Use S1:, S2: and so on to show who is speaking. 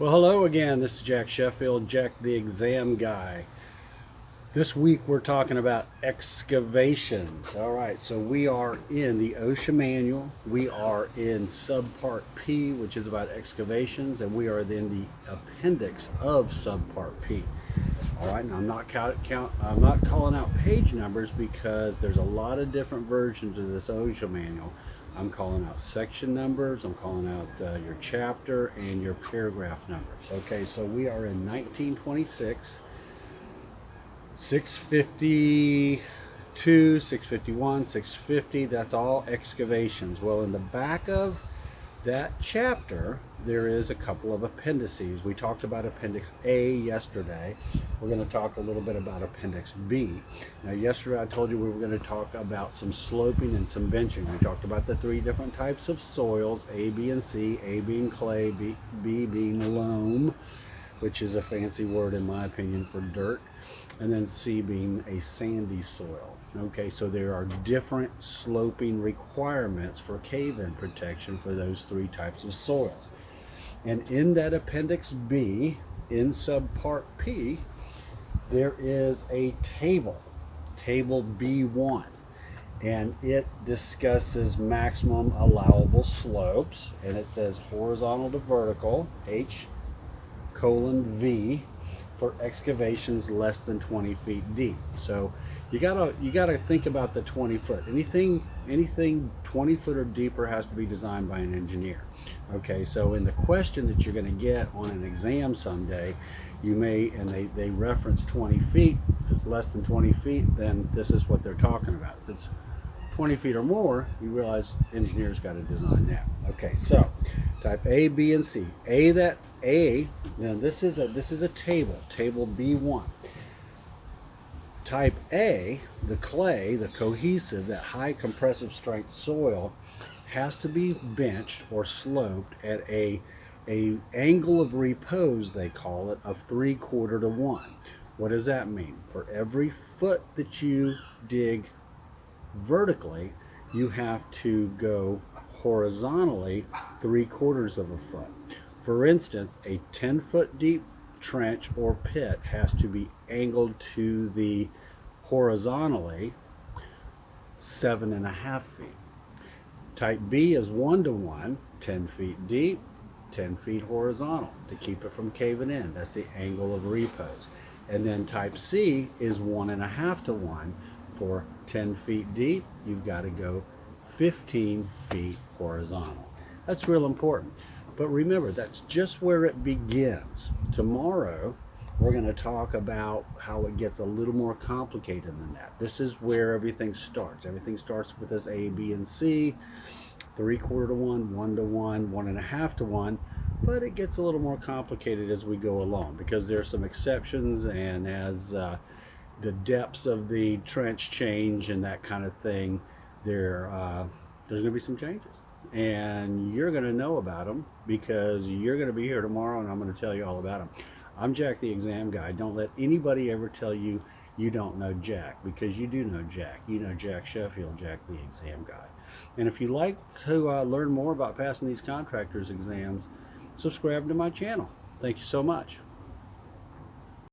S1: Well, hello again. This is Jack Sheffield, Jack the Exam Guy. This week we're talking about excavations. All right, so we are in the OSHA manual. We are in subpart P, which is about excavations, and we are in the appendix of subpart P. All right, now I'm not calling out page numbers because there's a lot of different versions of this OSHA manual. I'm calling out section numbers, I'm calling out your chapter and your paragraph numbers. Okay, so we are in 1926, 652, 651, 650, that's all excavations. Well, in the back of that chapter, there is a couple of appendices. We talked about Appendix A yesterday. We're going to talk a little bit about Appendix B. Now, yesterday I told you we were going to talk about some sloping and some benching. We talked about the three different types of soils, A, B, and C. A being clay, B being loam, which is a fancy word in my opinion for dirt, and then C being a sandy soil. Okay, so there are different sloping requirements for cave-in protection for those three types of soils. And in that Appendix B, in subpart P, there is a table, Table B-1, and it discusses maximum allowable slopes, and it says horizontal to vertical, H:V, for excavations less than 20 feet deep. So you gotta think about the 20 foot. Anything 20 foot or deeper has to be designed by an engineer. Okay, so in the question that you're going to get on an exam someday, you may, and they reference 20 feet. If it's less than 20 feet, then this is what they're talking about. If it's 20 feet or more, you realize engineers got to design that. Okay, so type A, B, and C. Now this is a table B1. Type A, the clay, the cohesive, that high compressive strength soil, has to be benched or sloped at a angle of repose, they call it, of 3/4 to 1. What does that mean? For every foot that you dig vertically, you have to go horizontally 3/4 of a foot. For instance, a 10-foot deep trench or pit has to be angled to the horizontally 7.5 feet. Type B is 1:1, 10 feet deep, 10 feet horizontal to keep it from caving in. That's the angle of repose. And then type C is 1.5:1. For 10 feet deep, you've got to go 15 feet horizontal. That's real important. But remember, that's just where it begins. Tomorrow, we're going to talk about how it gets a little more complicated than that. This is where everything starts. Everything starts with this A, B, and C, 3/4 to 1, 1:1, 1.5:1, but it gets a little more complicated as we go along because there are some exceptions, and as the depths of the trench change and that kind of thing, there's going to be some changes. And you're going to know about them because you're going to be here tomorrow and I'm going to tell you all about them. I'm Jack the Exam Guy. Don't let anybody ever tell you you don't know Jack, because you do know Jack. You know Jack Sheffield, Jack the Exam Guy. And if you'd like to learn more about passing these contractors exams, subscribe to my channel. Thank you so much.